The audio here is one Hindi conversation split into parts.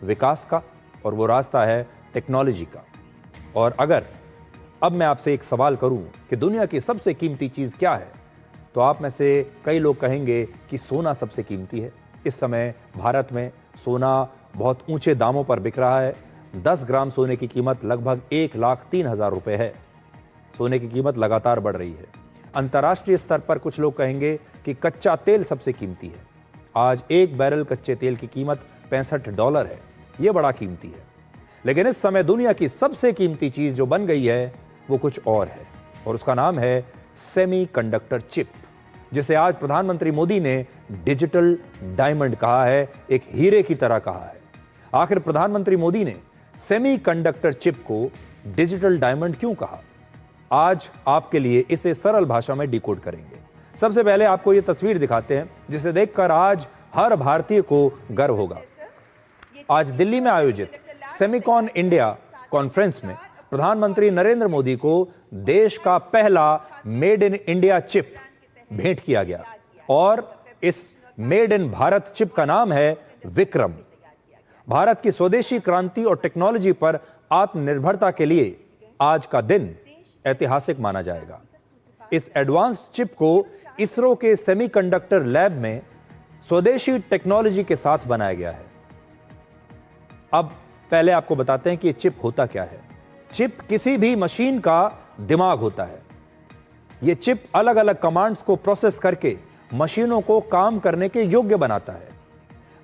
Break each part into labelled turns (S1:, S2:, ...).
S1: विकास का और वो रास्ता है टेक्नोलॉजी का। और अगर अब मैं आपसे एक सवाल करूं कि दुनिया की सबसे कीमती चीज़ क्या है, तो आप में से कई लोग कहेंगे कि सोना सबसे कीमती है। इस समय भारत में सोना बहुत ऊंचे दामों पर बिक रहा है। 10 ग्राम सोने की कीमत लगभग 1,03,000 रुपये है। सोने की कीमत लगातार बढ़ रही है। अंतर्राष्ट्रीय स्तर पर कुछ लोग कहेंगे कि कच्चा तेल सबसे कीमती है। आज एक बैरल कच्चे तेल की कीमत $65 है। यह बड़ा कीमती है। लेकिन इस समय दुनिया की सबसे कीमती चीज जो बन गई है वो कुछ और है, और उसका नाम है सेमीकंडक्टर चिप, जिसे आज प्रधानमंत्री मोदी ने डिजिटल डायमंड कहा है, एक हीरे की तरह कहा है। आखिर प्रधानमंत्री मोदी ने सेमीकंडक्टर चिप को डिजिटल डायमंड क्यों कहा? आज आपके लिए इसे सरल भाषा में डिकोड करेंगे। सबसे पहले आपको यह तस्वीर दिखाते हैं, जिसे देखकर आज हर भारतीय को गर्व होगा। आज दिल्ली में आयोजित सेमिकॉन इंडिया कॉन्फ्रेंस में प्रधानमंत्री नरेंद्र मोदी को देश का पहला मेड इन इंडिया चिप भेंट किया गया, और इस मेड इन भारत चिप का नाम है विक्रम। भारत की स्वदेशी क्रांति और टेक्नोलॉजी पर आत्मनिर्भरता के लिए आज का दिन ऐतिहासिक माना जाएगा। इस एडवांस्ड चिप को इसरो के सेमीकंडक्टर लैब में स्वदेशी टेक्नोलॉजी के साथ बनाया गया है। अब पहले आपको बताते हैं कि ये चिप होता क्या है। चिप किसी भी मशीन का दिमाग होता है। यह चिप अलग अलग कमांड्स को प्रोसेस करके मशीनों को काम करने के योग्य बनाता है।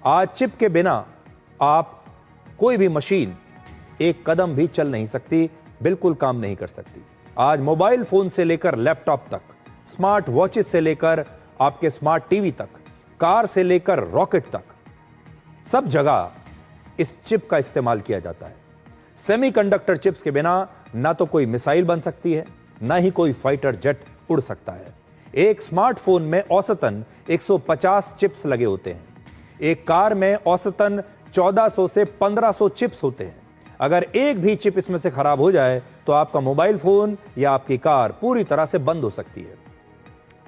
S1: आज चिप के बिना आप कोई भी मशीन एक कदम भी चल नहीं सकती, बिल्कुल काम नहीं कर सकती। आज मोबाइल फोन से लेकर लैपटॉप तक, स्मार्ट वॉचेस से लेकर आपके स्मार्ट टीवी तक, कार से लेकर रॉकेट तक, सब जगह इस चिप का इस्तेमाल किया जाता है। सेमीकंडक्टर चिप्स के बिना ना तो कोई मिसाइल बन सकती है, ना ही कोई फाइटर जेट उड़ सकता है। एक स्मार्टफोन में औसतन 150 चिप्स लगे होते हैं। एक कार में औसतन 1400 से 1500 चिप्स होते हैं। अगर एक भी चिप इसमें से खराब हो जाए तो आपका मोबाइल फोन या आपकी कार पूरी तरह से बंद हो सकती है।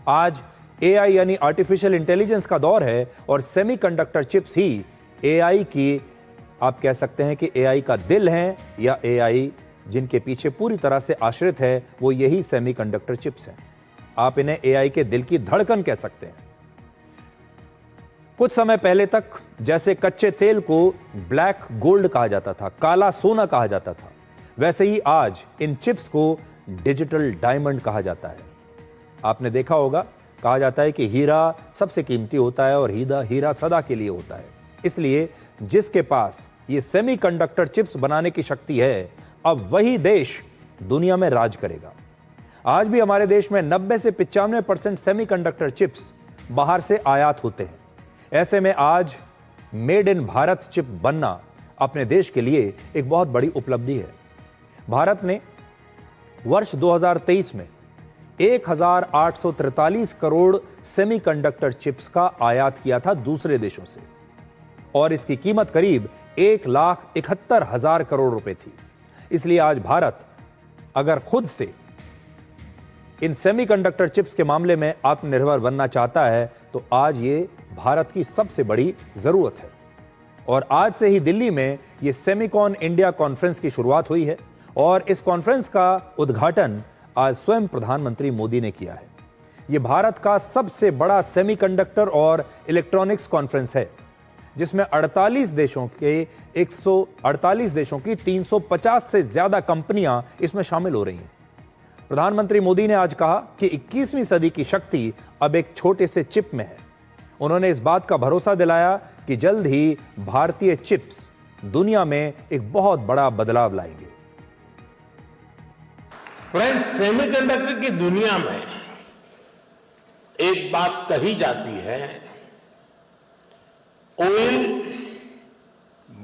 S1: आज एआई यानी आर्टिफिशियल इंटेलिजेंस का दौर है, और सेमीकंडक्टर चिप्स ही एआई की, आप कह सकते हैं कि एआई का दिल है, या एआई जिनके पीछे पूरी तरह से आश्रित है वो यही सेमीकंडक्टर चिप्स हैं। आप इन्हें एआई के दिल की धड़कन कह सकते हैं। कुछ समय पहले तक जैसे कच्चे तेल को ब्लैक गोल्ड कहा जाता था, काला सोना कहा जाता था, वैसे ही आज इन चिप्स को डिजिटल डायमंड कहा जाता है। आपने देखा होगा, कहा जाता है कि हीरा सबसे कीमती होता है और हीरा सदा के लिए होता है। इसलिए जिसके पास ये सेमीकंडक्टर चिप्स बनाने की शक्ति है, अब वही देश दुनिया में राज करेगा। आज भी हमारे देश में 90 से 95% सेमीकंडक्टर चिप्स बाहर से आयात होते हैं। ऐसे में आज मेड इन भारत चिप बनना अपने देश के लिए एक बहुत बड़ी उपलब्धि है। भारत ने वर्ष 2023 में 1843 करोड़ सेमीकंडक्टर चिप्स का आयात किया था दूसरे देशों से, और इसकी कीमत करीब 1,71,000 करोड़ रुपए थी। इसलिए आज भारत अगर खुद से इन सेमीकंडक्टर चिप्स के मामले में आत्मनिर्भर बनना चाहता है तो आज ये भारत की सबसे बड़ी जरूरत है। और आज से ही दिल्ली में ये सेमिकॉन इंडिया कॉन्फ्रेंस की शुरुआत हुई है, और इस कॉन्फ्रेंस का उद्घाटन आज स्वयं प्रधानमंत्री मोदी ने किया है। ये भारत का सबसे बड़ा सेमीकंडक्टर और इलेक्ट्रॉनिक्स कॉन्फ्रेंस है, जिसमें 48 देशों की 350 से ज्यादा कंपनियां इसमें शामिल हो रही हैं। प्रधानमंत्री मोदी ने आज कहा कि 21वीं सदी की शक्ति अब एक छोटे से चिप में है। उन्होंने इस बात का भरोसा दिलाया कि जल्द ही भारतीय चिप्स दुनिया में एक बहुत बड़ा बदलाव लाएंगे।
S2: फ्रेंड्स, सेमीकंडक्टर की दुनिया में एक बात कही जाती है, oil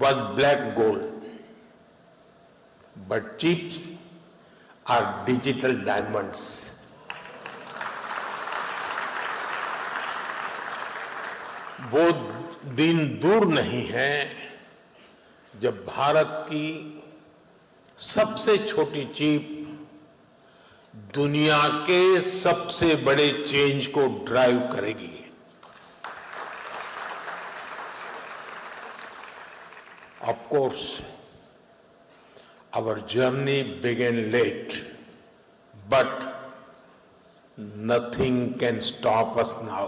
S2: was black gold, but chips are digital diamonds. वो दिन दूर नहीं है जब भारत की सबसे छोटी चिप दुनिया के सबसे बड़े चेंज को ड्राइव करेगी। Of course, our journey began late, but nothing can stop us now.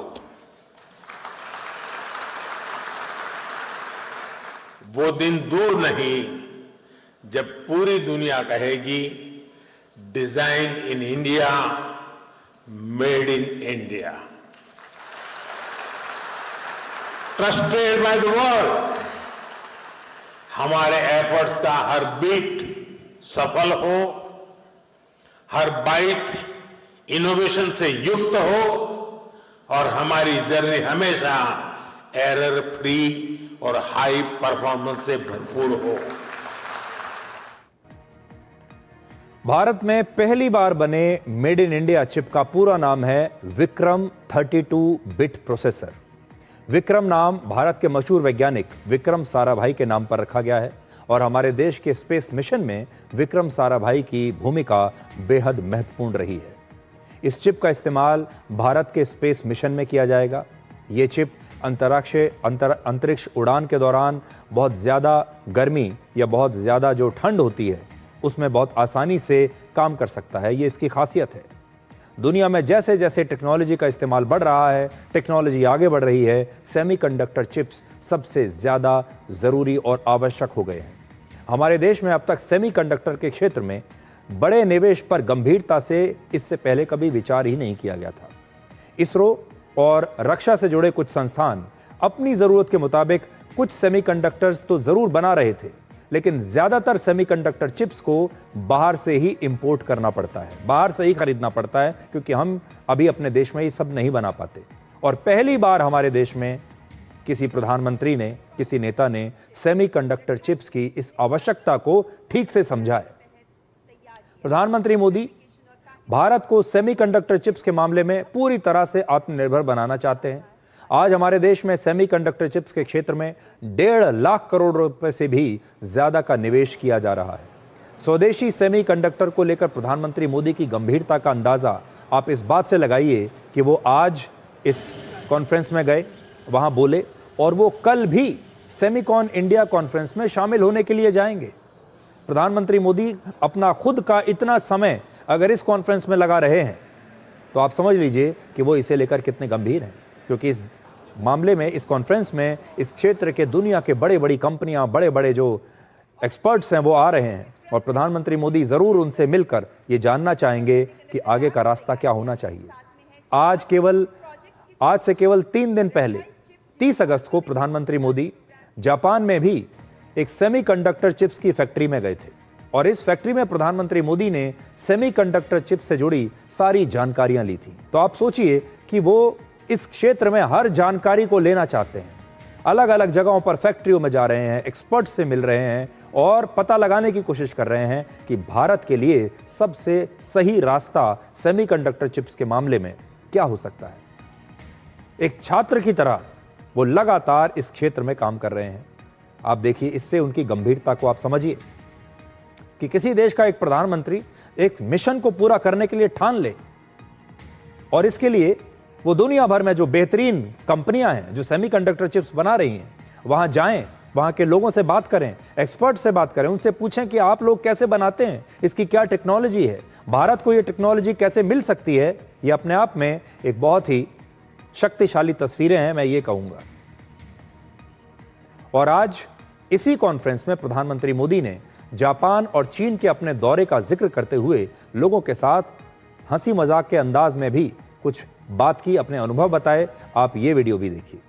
S2: वो दिन दूर नहीं जब पूरी दुनिया कहेगी design in India, made in India, trusted by the world. हमारे एफर्ट्स का हर बीट सफल हो, हर बाइट इनोवेशन से युक्त हो और हमारी जर्नी हमेशा एरर फ्री और हाई परफॉर्मेंस से भरपूर हो।
S1: भारत में पहली बार बने मेड इन इंडिया चिप का पूरा नाम है विक्रम 32 बिट प्रोसेसर। विक्रम नाम भारत के मशहूर वैज्ञानिक विक्रम साराभाई के नाम पर रखा गया है और हमारे देश के स्पेस मिशन में विक्रम साराभाई की भूमिका बेहद महत्वपूर्ण रही है। इस चिप का इस्तेमाल भारत के स्पेस मिशन में किया जाएगा। ये चिप अंतरिक्ष उड़ान के दौरान बहुत ज़्यादा गर्मी या बहुत ज़्यादा जो ठंड होती है उसमें बहुत आसानी से काम कर सकता है। ये इसकी खासियत है। दुनिया में जैसे जैसे टेक्नोलॉजी का इस्तेमाल बढ़ रहा है, टेक्नोलॉजी आगे बढ़ रही है, सेमीकंडक्टर चिप्स सबसे ज़्यादा ज़रूरी और आवश्यक हो गए हैं। हमारे देश में अब तक सेमीकंडक्टर के क्षेत्र में बड़े निवेश पर गंभीरता से इससे पहले कभी विचार ही नहीं किया गया था। इसरो और रक्षा से जुड़े कुछ संस्थान अपनी ज़रूरत के मुताबिक कुछ सेमीकंडक्टर्स तो ज़रूर बना रहे थे, लेकिन ज़्यादातर सेमीकंडक्टर चिप्स को बाहर से ही इंपोर्ट करना पड़ता है, बाहर से ही खरीदना पड़ता है, क्योंकि हम अभी अपने देश में ये सब नहीं बना पाते। और पहली बार हमारे देश में किसी प्रधानमंत्री ने, किसी नेता ने सेमीकंडक्टर चिप्स की इस आवश्यकता को ठीक से समझा है। प्रधानमंत्री मोदी भारत को सेमीकंडक्टर चिप्स के मामले में पूरी तरह से आत्मनिर्भर बनाना चाहते हैं। आज हमारे देश में सेमीकंडक्टर चिप्स के क्षेत्र में 1.5 लाख करोड़ रुपए से भी ज्यादा का निवेश किया जा रहा है। स्वदेशी सेमीकंडक्टर को लेकर प्रधानमंत्री मोदी की गंभीरता का अंदाजा आप इस बात से लगाइए कि वो आज इस कॉन्फ्रेंस में गए, वहां बोले, और वो कल भी सेमीकॉन इंडिया कॉन्फ्रेंस में शामिल होने के लिए जाएंगे। प्रधानमंत्री मोदी अपना खुद का इतना समय अगर इस कॉन्फ्रेंस में लगा रहे हैं तो आप समझ लीजिए कि वो इसे लेकर कितने गंभीर हैं, क्योंकि इस मामले में, इस कॉन्फ्रेंस में इस क्षेत्र के दुनिया के बड़ी आज बड़े बड़े जो एक्सपर्ट्स हैं वो आ रहे हैं और प्रधानमंत्री मोदी ज़रूर उनसे मिलकर ये जानना चाहेंगे कि आगे का रास्ता क्या होना चाहिए। आज से केवल 3 दिन पहले 30 अगस्त को प्रधानमंत्री मोदी जापान में भी एक सेमीकंडक्टर चिप्स की फैक्ट्री में गए थे और इस फैक्ट्री में प्रधानमंत्री मोदी ने सेमीकंडक्टर चिप से जुड़ी सारी जानकारियां ली थी। तो आप सोचिए कि वो इस क्षेत्र में हर जानकारी को लेना चाहते हैं, अलग अलग जगहों पर फैक्ट्रियों में जा रहे हैं, एक्सपर्ट से मिल रहे हैं और पता लगाने की कोशिश कर रहे हैं कि भारत के लिए सबसे सही रास्ता सेमीकंडक्टर चिप्स के मामले में क्या हो सकता है। एक छात्र की तरह वो लगातार इस क्षेत्र में काम कर रहे हैं। आप देखिए, इससे उनकी गंभीरता को आप समझिए कि किसी देश का एक प्रधानमंत्री एक मिशन को पूरा करने के लिए ठान ले और इसके लिए वो दुनिया भर में जो बेहतरीन कंपनियां हैं जो सेमीकंडक्टर चिप्स बना रही हैं वहां जाएं, वहां के लोगों से बात करें, एक्सपर्ट से बात करें, उनसे पूछें कि आप लोग कैसे बनाते हैं, इसकी क्या टेक्नोलॉजी है, भारत को ये टेक्नोलॉजी कैसे मिल सकती है। ये अपने आप में एक बहुत ही शक्तिशाली तस्वीरें हैं, मैं ये कहूंगा। और आज इसी कॉन्फ्रेंस में प्रधानमंत्री मोदी ने जापान और चीन के अपने दौरे का जिक्र करते हुए लोगों के साथ हंसी मजाक के अंदाज में भी कुछ बात की, अपने अनुभव बताए। आप ये वीडियो भी देखिए।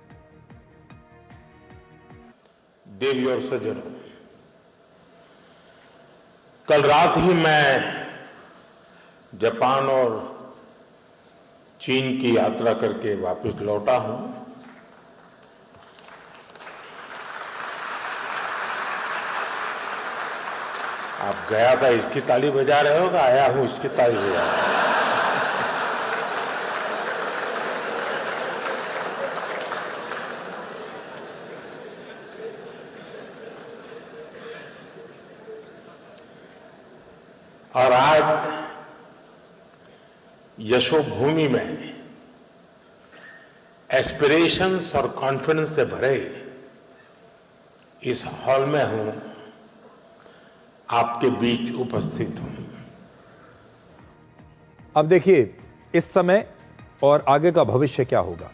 S2: देवी और सज्जनों, कल रात ही मैं जापान और चीन की यात्रा करके वापस लौटा हूं। आप गया था इसकी ताली बजा रहे हो, आया हूं इसकी ताली बजा रहे हो। और आज यशोभूमि में एस्पिरेशंस और कॉन्फिडेंस से भरे इस हॉल में हूं, आपके बीच उपस्थित हूं।
S1: अब देखिए इस समय और आगे का भविष्य क्या होगा।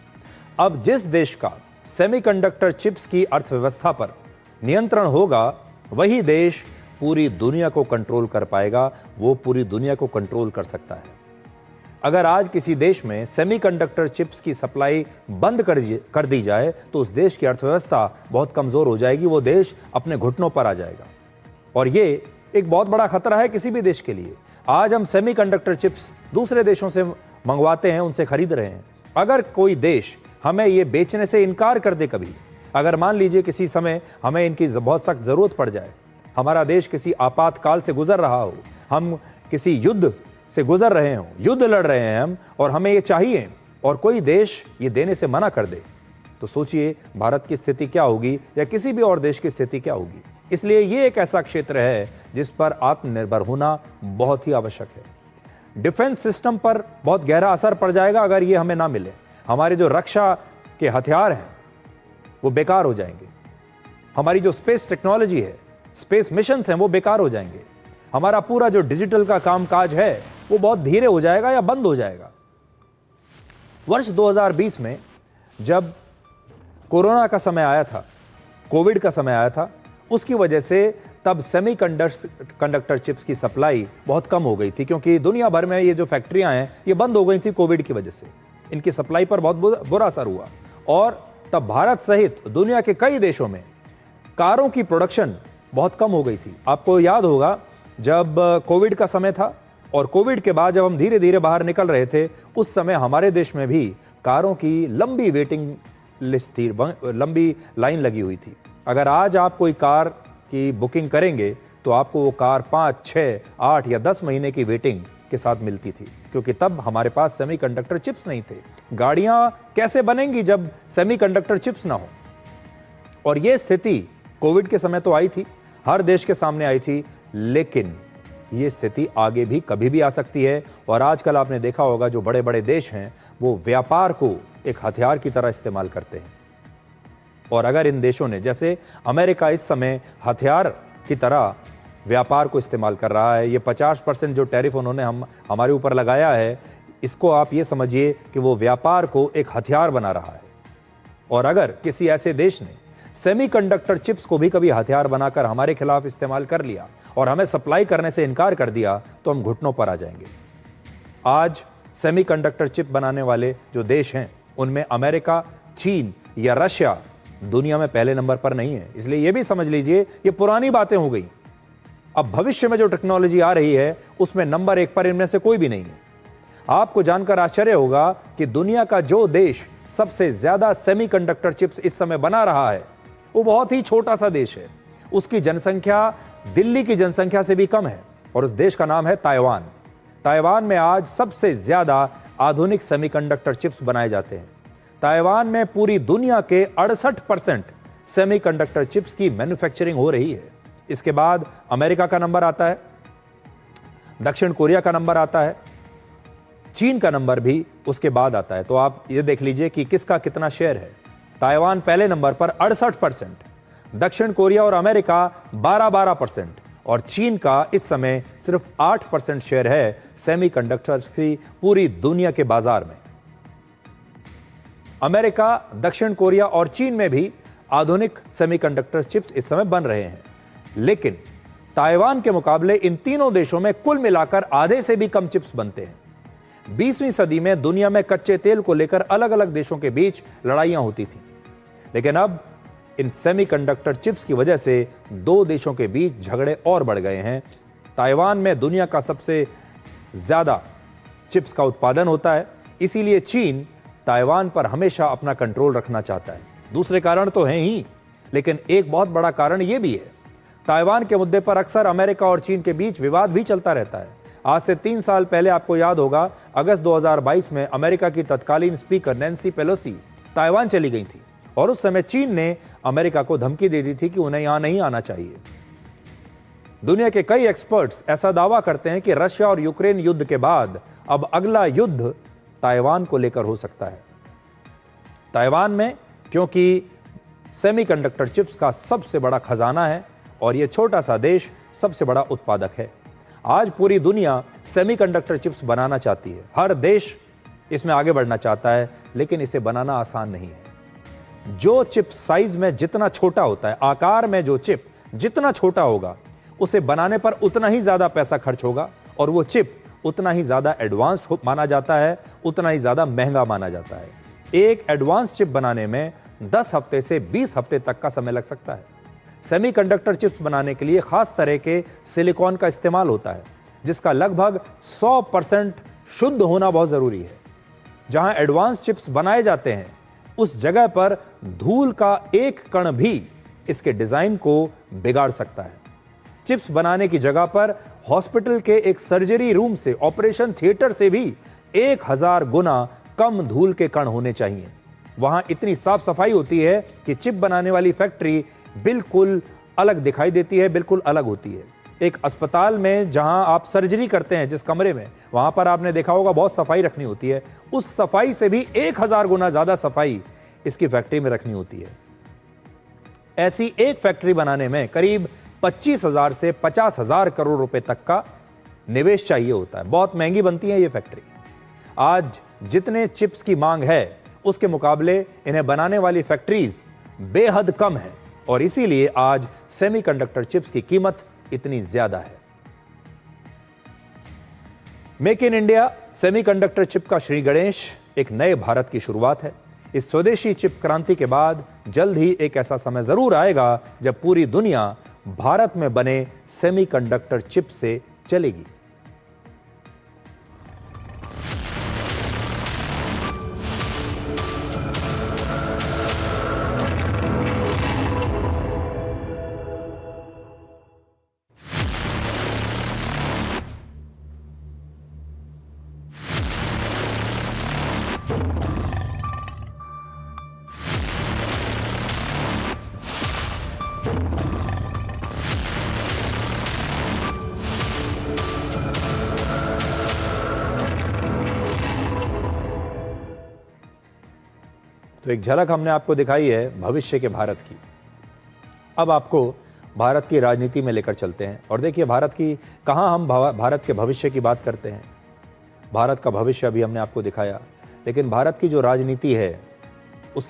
S1: अब जिस देश का सेमीकंडक्टर चिप्स की अर्थव्यवस्था पर नियंत्रण होगा, वही देश पूरी दुनिया को कंट्रोल कर पाएगा, वो पूरी दुनिया को कंट्रोल कर सकता है। अगर आज किसी देश में सेमीकंडक्टर चिप्स की सप्लाई बंद कर दी जाए तो उस देश की अर्थव्यवस्था बहुत कमजोर हो जाएगी, वो देश अपने घुटनों पर आ जाएगा। और ये एक बहुत बड़ा खतरा है किसी भी देश के लिए। आज हम सेमीकंडक्टर चिप्स दूसरे देशों से मंगवाते हैं, उनसे खरीद रहे हैं। अगर कोई देश हमें ये बेचने से इनकार कर दे कभी, अगर मान लीजिए किसी समय हमें इनकी बहुत सख्त जरूरत पड़ जाए, हमारा देश किसी आपातकाल से गुजर रहा हो, हम किसी युद्ध से गुजर रहे हों, युद्ध लड़ रहे हैं हम, और हमें ये चाहिए और कोई देश ये देने से मना कर दे, तो सोचिए भारत की स्थिति क्या होगी या किसी भी और देश की स्थिति क्या होगी। इसलिए ये एक ऐसा क्षेत्र है जिस पर आत्मनिर्भर होना बहुत ही आवश्यक है। डिफेंस सिस्टम पर बहुत गहरा असर पड़ जाएगा अगर ये हमें ना मिले। हमारे जो रक्षा के हथियार हैं वो बेकार हो जाएंगे, हमारी जो स्पेस टेक्नोलॉजी है, स्पेस मिशंस हैं, वो बेकार हो जाएंगे। हमारा पूरा जो डिजिटल का कामकाज है वो बहुत धीरे हो जाएगा या बंद हो जाएगा। वर्ष 2020 में जब कोरोना का समय आया था, कोविड का समय आया था, उसकी वजह से तब सेमीकंडक्टर चिप्स की सप्लाई बहुत कम हो गई थी, क्योंकि दुनिया भर में ये जो फैक्ट्रियां हैं ये बंद हो गई थी कोविड की वजह से। इनकी सप्लाई पर बहुत बुरा असर हुआ और तब भारत सहित दुनिया के कई देशों में कारों की प्रोडक्शन बहुत कम हो गई थी। आपको याद होगा जब कोविड का समय था और कोविड के बाद जब हम धीरे धीरे बाहर निकल रहे थे, उस समय हमारे देश में भी कारों की लंबी वेटिंग लिस्ट थी, लंबी लाइन लगी हुई थी। अगर आज आप कोई कार की बुकिंग करेंगे तो आपको वो कार 5, 6, 8 या 10 महीने की वेटिंग के साथ मिलती थी, क्योंकि तब हमारे पास सेमीकंडक्टर चिप्स नहीं थे। गाड़ियां कैसे बनेंगी जब सेमीकंडक्टर चिप्स ना हो। और ये स्थिति कोविड के समय तो आई थी, हर देश के सामने आई थी, लेकिन ये स्थिति आगे भी कभी भी आ सकती है। और आजकल आपने देखा होगा जो बड़े बड़े देश हैं वो व्यापार को एक हथियार की तरह इस्तेमाल करते हैं। और अगर इन देशों ने, जैसे अमेरिका इस समय हथियार की तरह व्यापार को इस्तेमाल कर रहा है, ये 50% जो टैरिफ उन्होंने हमारे ऊपर लगाया है, इसको आप ये समझिए कि वो व्यापार को एक हथियार बना रहा है। और अगर किसी ऐसे देश ने सेमीकंडक्टर चिप्स को भी कभी हथियार बनाकर हमारे खिलाफ इस्तेमाल कर लिया और हमें सप्लाई करने से इनकार कर दिया तो हम घुटनों पर आ जाएंगे। आज सेमीकंडक्टर चिप बनाने वाले जो देश हैं उनमें अमेरिका, चीन या रशिया दुनिया में पहले नंबर पर नहीं है। इसलिए यह भी समझ लीजिए ये पुरानी बातें हो गई। अब भविष्य में जो टेक्नोलॉजी आ रही है उसमें नंबर 1 पर इनमें से कोई भी नहीं है। आपको जानकर आश्चर्य होगा कि दुनिया का जो देश सबसे ज्यादा सेमीकंडक्टर चिप्स इस समय बना रहा है वो बहुत ही छोटा सा देश है। उसकी जनसंख्या दिल्ली की जनसंख्या से भी कम है और उस देश का नाम है ताइवान। ताइवान में आज सबसे ज्यादा आधुनिक सेमीकंडक्टर चिप्स बनाए जाते हैं। ताइवान में पूरी दुनिया के 68% सेमीकंडक्टर चिप्स की मैन्युफैक्चरिंग हो रही है। इसके बाद अमेरिका का नंबर आता है, दक्षिण कोरिया का नंबर आता है, चीन का नंबर भी उसके बाद आता है। तो आप ये देख लीजिए कि किसका कितना शेयर है। ताइवान पहले नंबर पर 68%, दक्षिण कोरिया और अमेरिका 12% और चीन का इस समय सिर्फ 8% शेयर है सेमीकंडक्टर की पूरी दुनिया के बाजार में। अमेरिका, दक्षिण कोरिया और चीन में भी आधुनिक सेमीकंडक्टर चिप्स इस समय बन रहे हैं, लेकिन ताइवान के मुकाबले इन तीनों देशों में कुल मिलाकर आधे से भी कम चिप्स बनते हैं। 20वीं सदी में दुनिया में कच्चे तेल को लेकर अलग अलग देशों के बीच लड़ाइयां होती थीं, लेकिन अब इन सेमीकंडक्टर चिप्स की वजह से दो देशों के बीच झगड़े और बढ़ गए हैं। ताइवान में दुनिया का सबसे ज्यादा चिप्स का उत्पादन होता है, इसीलिए चीन ताइवान पर हमेशा अपना कंट्रोल रखना चाहता है। दूसरे कारण तो हैं ही, लेकिन एक बहुत बड़ा कारण यह भी है, ताइवान के मुद्दे पर अक्सर अमेरिका और चीन के बीच विवाद भी चलता रहता है। आज से 3 साल पहले आपको याद होगा, अगस्त 2022 में अमेरिका की तत्कालीन स्पीकर नैन्सी पेलोसी ताइवान चली गई थी और उस समय चीन ने अमेरिका को धमकी दे दी थी कि उन्हें यहां नहीं आना चाहिए। दुनिया के कई एक्सपर्ट्स ऐसा दावा करते हैं कि रशिया और यूक्रेन युद्ध के बाद अब अगला युद्ध ताइवान को लेकर हो सकता है। ताइवान में क्योंकि सेमीकंडक्टर चिप्स का सबसे बड़ा खजाना है और यह छोटा सा देश सबसे बड़ा उत्पादक है। आज पूरी दुनिया सेमीकंडक्टर चिप्स बनाना चाहती है। हर देश इसमें आगे बढ़ना चाहता है, लेकिन इसे बनाना आसान नहीं है। जो चिप साइज में जितना छोटा होता है, आकार में जो चिप जितना छोटा होगा, उसे बनाने पर उतना ही ज्यादा पैसा खर्च होगा और वो चिप उतना ही ज्यादा एडवांस्ड माना जाता है, उतना ही ज्यादा महंगा माना जाता है। एक एडवांस चिप बनाने में 10 हफ्ते से 20 हफ्ते तक का समय लग सकता है। सेमीकंडक्टर चिप्स बनाने के लिए खास तरह के सिलिकॉन का इस्तेमाल होता है, जिसका लगभग 100% शुद्ध होना बहुत जरूरी है। जहां एडवांस चिप्स बनाए जाते हैं, उस जगह पर धूल का एक कण भी इसके डिजाइन को बिगाड़ सकता है। चिप्स बनाने की जगह पर हॉस्पिटल के एक सर्जरी रूम से, ऑपरेशन थिएटर से भी 1000 गुना कम धूल के कण होने चाहिए। वहां इतनी साफ सफाई होती है कि चिप बनाने वाली फैक्ट्री बिल्कुल अलग दिखाई देती है, बिल्कुल अलग होती है। एक अस्पताल में जहां आप सर्जरी करते हैं, जिस कमरे में, वहां पर आपने देखा होगा बहुत सफाई रखनी होती है। उस सफाई से भी 1000 गुना ज्यादा सफाई इसकी फैक्ट्री में रखनी होती है। ऐसी एक फैक्ट्री बनाने में करीब 25,000 से 50,000 करोड़ रुपए तक का निवेश चाहिए होता है। बहुत महंगी बनती है ये फैक्ट्री। आज जितने चिप्स की मांग है, उसके मुकाबले इन्हें बनाने वाली फैक्ट्रीज बेहद कम है और इसीलिए आज सेमीकंडक्टर चिप्स की कीमत इतनी ज्यादा है। Make in India semiconductor chip का श्री गणेश एक नए भारत की शुरुआत है। इस स्वदेशी चिप क्रांति के बाद जल्द ही एक ऐसा समय जरूर आएगा जब पूरी दुनिया भारत में बने सेमीकंडक्टर चिप से चलेगी। तो एक झलक हमने आपको दिखाई है भविष्य के भारत की। अब आपको भारत की राजनीति में लेकर चलते हैं और देखिए भारत की कहाँ हम भारत के भविष्य की बात करते हैं। भारत का भविष्य अभी हमने आपको दिखाया, लेकिन भारत की जो राजनीति है